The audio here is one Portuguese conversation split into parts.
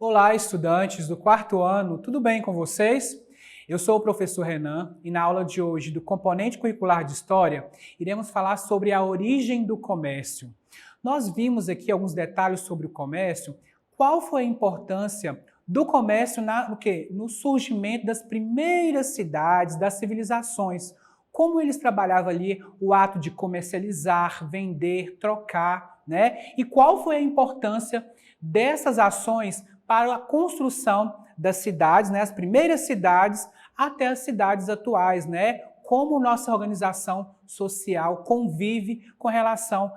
Olá, estudantes do quarto ano, tudo bem com vocês? Eu sou o professor Renan e na aula de hoje do componente curricular de História, iremos falar sobre a origem do comércio. Nós vimos aqui alguns detalhes sobre o comércio. Qual foi a importância do comércio no surgimento das primeiras cidades, das civilizações? Como eles trabalhavam ali o ato de comercializar, vender, trocar, né? E qual foi a importância dessas ações para a construção das cidades, né, as primeiras cidades até as cidades atuais, né? Como nossa organização social convive com relação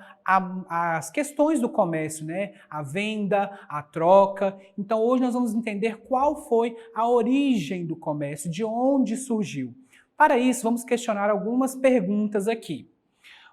às questões do comércio, né? A venda, a troca. Então hoje nós vamos entender qual foi a origem do comércio, de onde surgiu. Para isso, vamos questionar algumas perguntas aqui.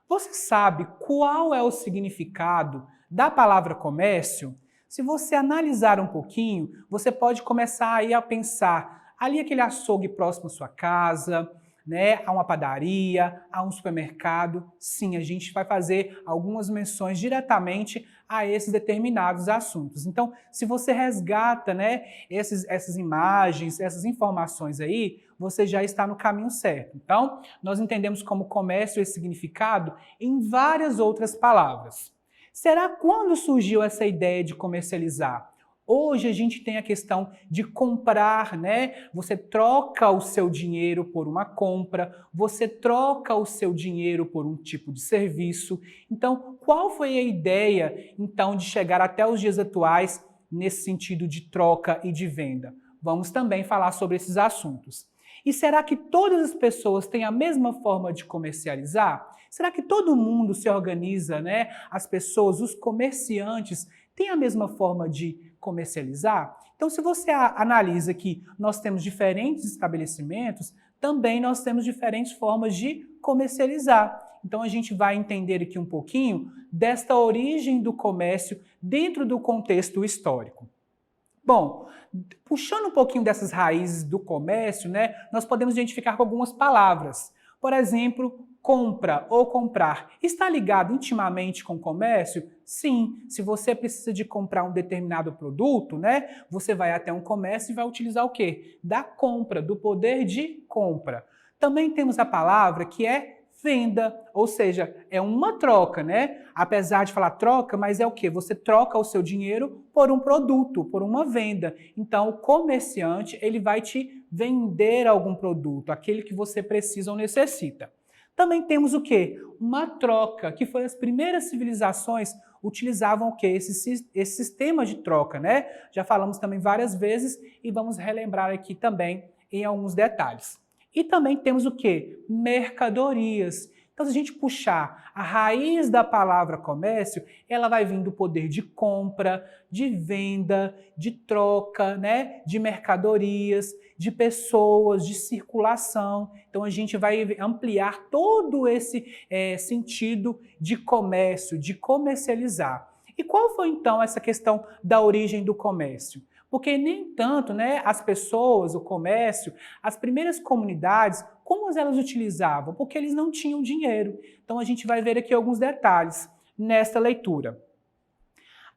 Você sabe qual é o significado da palavra comércio? Se você analisar um pouquinho, você pode começar aí a pensar ali aquele açougue próximo à sua casa, né, a uma padaria, a um supermercado. Sim, a gente vai fazer algumas menções diretamente a esses determinados assuntos. Então, se você resgata, né, essas imagens, essas informações aí, você já está no caminho certo. Então, nós entendemos como comércio esse significado em várias outras palavras. Será quando surgiu essa ideia de comercializar? Hoje a gente tem a questão de comprar, né? Você troca o seu dinheiro por uma compra, você troca o seu dinheiro por um tipo de serviço. Então, qual foi a ideia, então, de chegar até os dias atuais nesse sentido de troca e de venda? Vamos também falar sobre esses assuntos. E será que todas as pessoas têm a mesma forma de comercializar? Será que todo mundo se organiza, né? As pessoas, os comerciantes, têm a mesma forma de comercializar? Então, se você analisa que nós temos diferentes estabelecimentos, também nós temos diferentes formas de comercializar. Então, a gente vai entender aqui um pouquinho desta origem do comércio dentro do contexto histórico. Bom, puxando um pouquinho dessas raízes do comércio, né, nós podemos identificar com algumas palavras. Por exemplo, compra ou comprar. Está ligado intimamente com o comércio? Sim. Se você precisa de comprar um determinado produto, né, você vai até um comércio e vai utilizar o quê? Da compra, do poder de compra. Também temos a palavra que é venda, ou seja, é uma troca, né? Apesar de falar troca, mas é o quê? Você troca o seu dinheiro por um produto, por uma venda. Então, o comerciante, ele vai te vender algum produto, aquele que você precisa ou necessita. Também temos o quê? Uma troca, que foi as primeiras civilizações utilizavam o quê? Esse sistema de troca, né? Já falamos também várias vezes e vamos relembrar aqui também em alguns detalhes. E também temos o quê? Mercadorias. Então, se a gente puxar a raiz da palavra comércio, ela vai vir do poder de compra, de venda, de troca, né? De mercadorias, de pessoas, de circulação. Então, a gente vai ampliar todo esse sentido de comércio, de comercializar. E qual foi, então, essa questão da origem do comércio? Porque nem tanto, né, as pessoas, o comércio, as primeiras comunidades, como elas utilizavam? Porque eles não tinham dinheiro. Então a gente vai ver aqui alguns detalhes nesta leitura.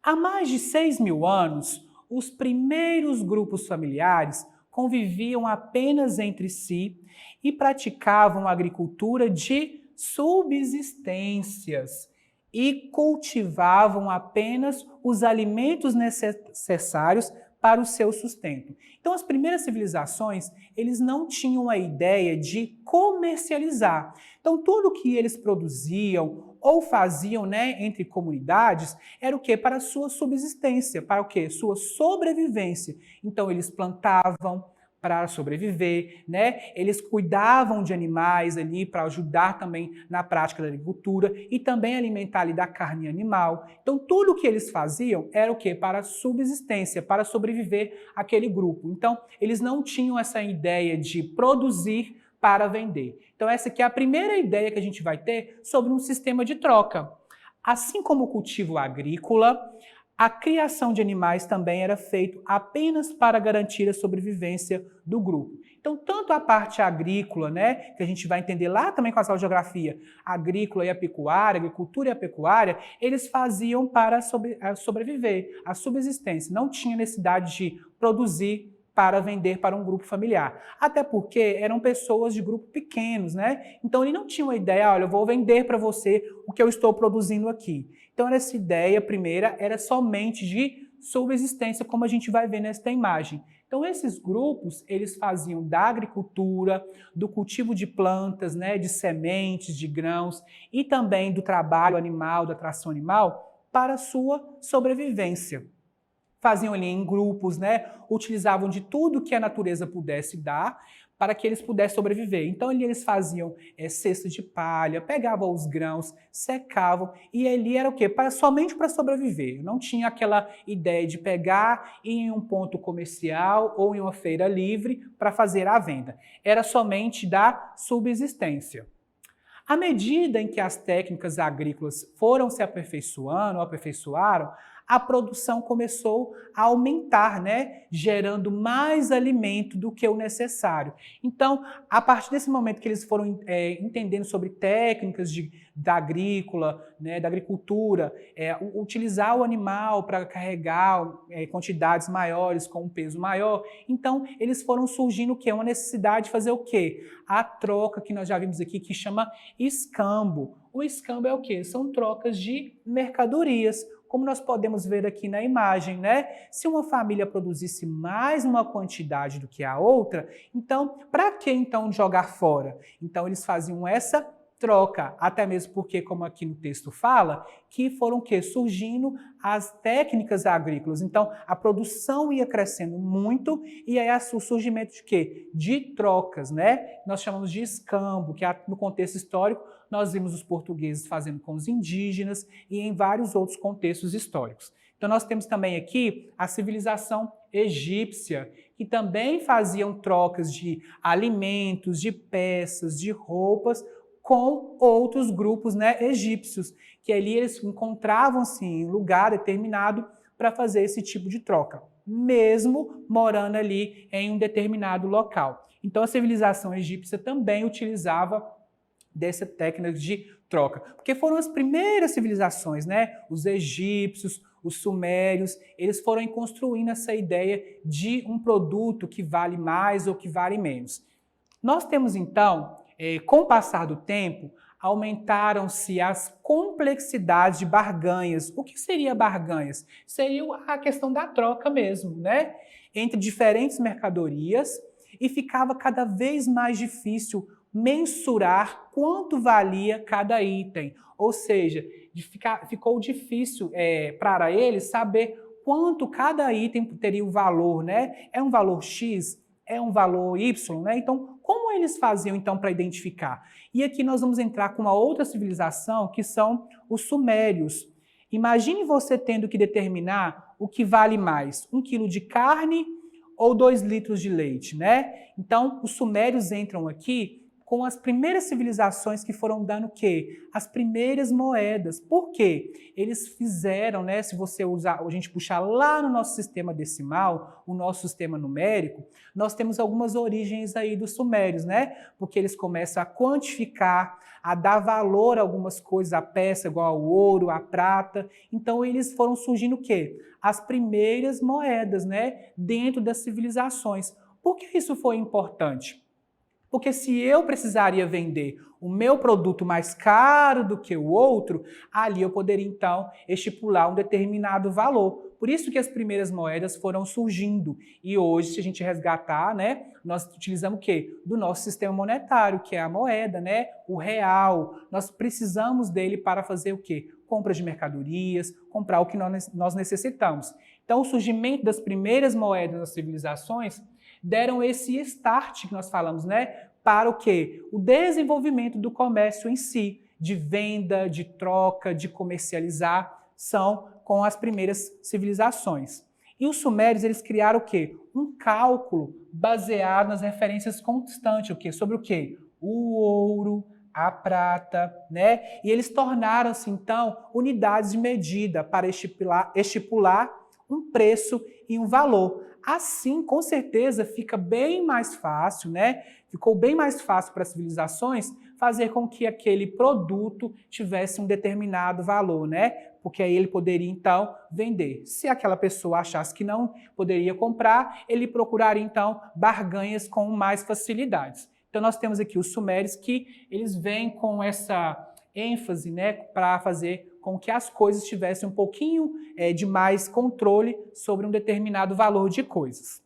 Há mais de 6.000 anos, os primeiros grupos familiares conviviam apenas entre si e praticavam agricultura de subsistências e cultivavam apenas os alimentos necessários para o seu sustento. Então, as primeiras civilizações, eles não tinham a ideia de comercializar. Então, tudo que eles produziam ou faziam, né, entre comunidades, era o quê? Para a sua subsistência, para o quê? Sua sobrevivência. Então, eles plantavam para sobreviver, né? Eles cuidavam de animais ali para ajudar também na prática da agricultura e também alimentar ali da carne animal. Então, tudo o que eles faziam era o quê? Para subsistência, para sobreviver aquele grupo. Então, eles não tinham essa ideia de produzir para vender. Então, essa aqui é a primeira ideia que a gente vai ter sobre um sistema de troca. Assim como o cultivo agrícola, a criação de animais também era feito apenas para garantir a sobrevivência do grupo. Então, tanto a parte agrícola, né, que a gente vai entender lá também com a sala de geografia, agrícola e a pecuária, agricultura e a pecuária, eles faziam para sobreviver, a subsistência. Não tinha necessidade de produzir para vender para um grupo familiar. Até porque eram pessoas de grupo pequenos, né? Então ele não tinha uma ideia, olha, eu vou vender para você o que eu estou produzindo aqui. Então essa ideia primeira era somente de subsistência, como a gente vai ver nesta imagem. Então esses grupos, eles faziam da agricultura, do cultivo de plantas, né, de sementes, de grãos e também do trabalho animal, da tração animal, para a sua sobrevivência. Faziam ali em grupos, né? Utilizavam de tudo que a natureza pudesse dar para que eles pudessem sobreviver. Então ali eles faziam cesta de palha, pegavam os grãos, secavam e ali era o quê? Somente para sobreviver. Não tinha aquela ideia de pegar em um ponto comercial ou em uma feira livre para fazer a venda. Era somente da subsistência. À medida em que as técnicas agrícolas foram se aperfeiçoando, aperfeiçoaram, a produção começou a aumentar, né? Gerando mais alimento do que o necessário. Então, a partir desse momento que eles foram entendendo sobre técnicas da agrícola, né? Da agricultura, utilizar o animal para carregar quantidades maiores com um peso maior, então eles foram surgindo o quê? Uma necessidade de fazer o quê? A troca que nós já vimos aqui, que chama escambo. O escambo é o quê? São trocas de mercadorias, como nós podemos ver aqui na imagem, né? Se uma família produzisse mais uma quantidade do que a outra, então, para que então jogar fora? Então, eles faziam essa troca, até mesmo porque, como aqui no texto fala, que foram surgindo as técnicas agrícolas. Então, a produção ia crescendo muito e aí o surgimento de quê? De trocas, né? Nós chamamos de escambo, que no contexto histórico nós vimos os portugueses fazendo com os indígenas e em vários outros contextos históricos. Então, nós temos também aqui a civilização egípcia, que também faziam trocas de alimentos, de peças, de roupas, com outros grupos, né, egípcios, que ali eles encontravam-se em um lugar determinado para fazer esse tipo de troca, mesmo morando ali em um determinado local. Então a civilização egípcia também utilizava dessa técnica de troca, porque foram as primeiras civilizações, né, os egípcios, os sumérios, eles foram construindo essa ideia de um produto que vale mais ou que vale menos. Nós temos então, com o passar do tempo, aumentaram-se as complexidades de barganhas. O que seria barganhas? Seria a questão da troca mesmo, né? Entre diferentes mercadorias e ficava cada vez mais difícil mensurar quanto valia cada item. Ou seja, ficou difícil para eles saber quanto cada item teria o valor, né? É um valor X? É um valor Y, né? Então, como eles faziam então para identificar? E aqui nós vamos entrar com uma outra civilização, que são os sumérios. Imagine você tendo que determinar o que vale mais, 1 quilo de carne ou 2 litros de leite, né? Então, os sumérios entram aqui com as primeiras civilizações que foram dando o quê? As primeiras moedas. Por quê? Eles fizeram, né? Se você usar, a gente puxar lá no nosso sistema decimal, o nosso sistema numérico, nós temos algumas origens aí dos sumérios, né? Porque eles começam a quantificar, a dar valor a algumas coisas, a peça igual ao ouro, a prata. Então eles foram surgindo o quê? As primeiras moedas, né? Dentro das civilizações. Por que isso foi importante? Porque se eu precisaria vender o meu produto mais caro do que o outro, ali eu poderia então estipular um determinado valor. Por isso que as primeiras moedas foram surgindo. E hoje, se a gente resgatar, né, nós utilizamos o quê? Do nosso sistema monetário, que é a moeda, né, o real. Nós precisamos dele para fazer o quê? Compra de mercadorias, comprar o que nós necessitamos. Então, o surgimento das primeiras moedas nas civilizações deram esse start que nós falamos, né? Para o quê? O desenvolvimento do comércio em si, de venda, de troca, de comercializar, são com as primeiras civilizações. E os sumérios, eles criaram o quê? Um cálculo baseado nas referências constantes, o quê? Sobre o quê? O ouro, a prata, né? E eles tornaram-se, então, unidades de medida para estipular um preço e um valor. Assim, com certeza, fica bem mais fácil, né? Ficou bem mais fácil para as civilizações fazer com que aquele produto tivesse um determinado valor, né? Porque aí ele poderia, então, vender. Se aquela pessoa achasse que não poderia comprar, ele procuraria, então, barganhas com mais facilidades. Então, nós temos aqui os sumérios que eles vêm com essa ênfase, né, para fazer com que as coisas tivessem um pouquinho de mais controle sobre um determinado valor de coisas.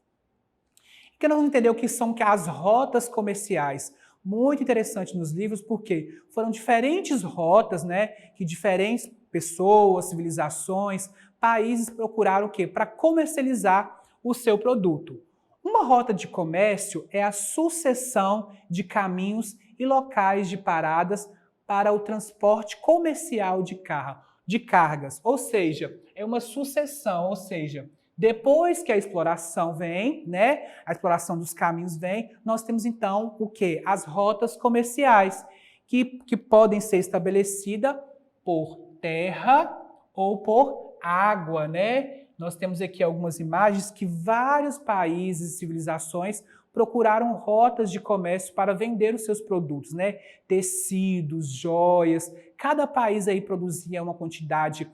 E que nós vamos entender o que são as rotas comerciais. Muito interessante nos livros, porque foram diferentes rotas, né, que diferentes pessoas, civilizações, países procuraram o quê? Para comercializar o seu produto. Uma rota de comércio é a sucessão de caminhos e locais de paradas para o transporte comercial de cargas, ou seja, é uma sucessão, ou seja, depois que a exploração vem, né, a exploração dos caminhos vem, nós temos então o quê? As rotas comerciais, que podem ser estabelecidas por terra ou por água, né? Nós temos aqui algumas imagens que vários países e civilizações procuraram rotas de comércio para vender os seus produtos, né? Tecidos, joias. Cada país aí produzia uma quantidade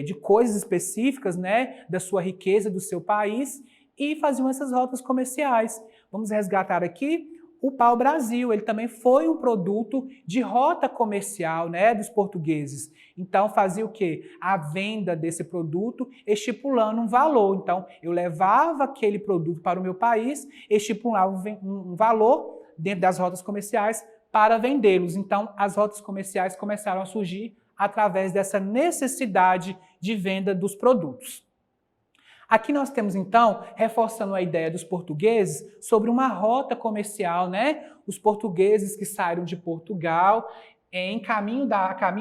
de coisas específicas, né? Da sua riqueza, do seu país, e faziam essas rotas comerciais. Vamos resgatar aqui o pau-brasil. Ele também foi um produto de rota comercial, né, dos portugueses. Então fazia o quê? A venda desse produto estipulando um valor. Então eu levava aquele produto para o meu país, estipulava um valor dentro das rotas comerciais para vendê-los. Então as rotas comerciais começaram a surgir através dessa necessidade de venda dos produtos. Aqui nós temos, então, reforçando a ideia dos portugueses sobre uma rota comercial, né? Os portugueses que saíram de Portugal em caminho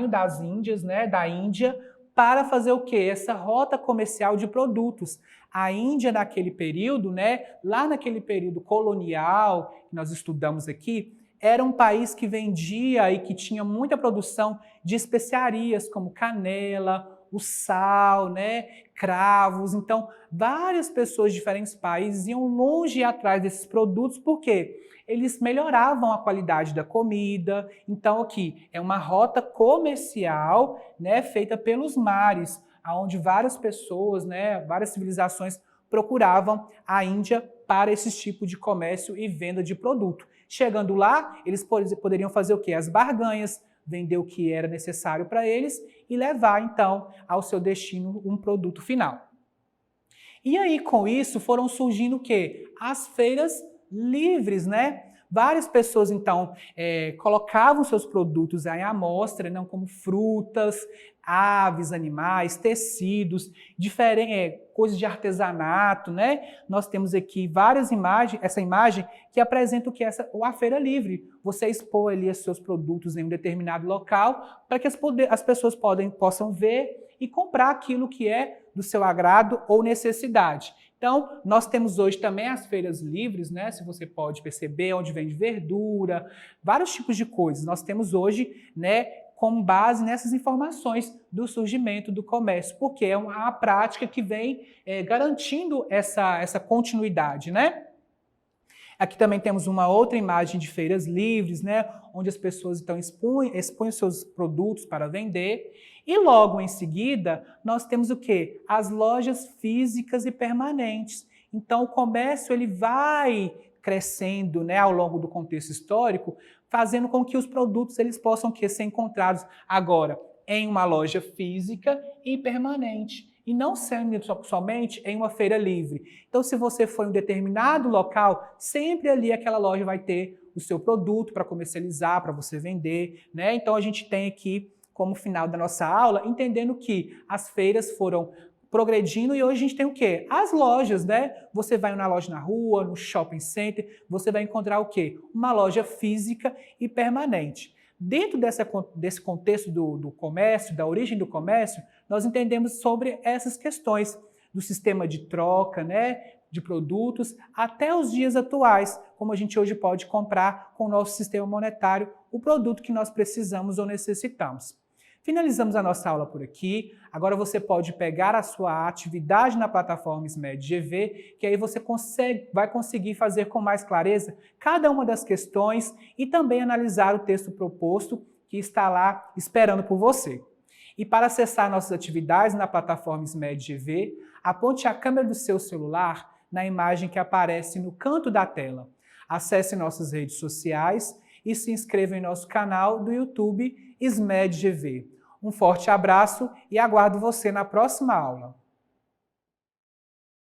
das Índias, né? Da Índia, para fazer o quê? Essa rota comercial de produtos. A Índia, naquele período, né? Lá naquele período colonial, que nós estudamos aqui, era um país que vendia e que tinha muita produção de especiarias, como canela, o sal, né, cravos. Então, várias pessoas de diferentes países iam longe atrás desses produtos, porque eles melhoravam a qualidade da comida. Então, aqui é uma rota comercial, né, feita pelos mares, onde várias pessoas, né, várias civilizações procuravam a Índia para esse tipo de comércio e venda de produto. Chegando lá, eles poderiam fazer o quê? As barganhas, vender o que era necessário para eles e levar, então, ao seu destino um produto final. E aí, com isso, foram surgindo o quê? As feiras livres, né? Várias pessoas, então, colocavam seus produtos em amostra, não, como frutas, aves, animais, tecidos, coisas de artesanato, né? Nós temos aqui várias imagens, essa imagem que apresenta o que é a feira livre. Você expor ali os seus produtos em um determinado local para que as pessoas possam ver e comprar aquilo que é do seu agrado ou necessidade. Então, nós temos hoje também as feiras livres, né? Se você pode perceber, onde vende verdura, vários tipos de coisas. Nós temos hoje, né, com base nessas informações do surgimento do comércio, porque é uma prática que vem garantindo essa continuidade, né? Aqui também temos uma outra imagem de feiras livres, né, onde as pessoas então expõem seus produtos para vender. E logo em seguida, nós temos o quê? As lojas físicas e permanentes. Então o comércio ele vai crescendo, né, ao longo do contexto histórico, fazendo com que os produtos eles possam ser encontrados agora em uma loja física e permanente. E não sendo somente em uma feira livre. Então, se você for em um determinado local, sempre ali aquela loja vai ter o seu produto para comercializar, para você vender, né? Então, a gente tem aqui, como final da nossa aula, entendendo que as feiras foram progredindo e hoje a gente tem o quê? As lojas, né? Você vai na loja na rua, no shopping center, você vai encontrar o quê? Uma loja física e permanente. Dentro desse contexto do comércio, da origem do comércio, nós entendemos sobre essas questões do sistema de troca, né, de produtos, até os dias atuais, como a gente hoje pode comprar com o nosso sistema monetário o produto que nós precisamos ou necessitamos. Finalizamos a nossa aula por aqui. Agora você pode pegar a sua atividade na plataforma SMED GV, que aí você vai conseguir fazer com mais clareza cada uma das questões e também analisar o texto proposto que está lá esperando por você. E para acessar nossas atividades na plataforma SMED GV, aponte a câmera do seu celular na imagem que aparece no canto da tela. Acesse nossas redes sociais e se inscreva em nosso canal do YouTube SMED GV. Um forte abraço e aguardo você na próxima aula.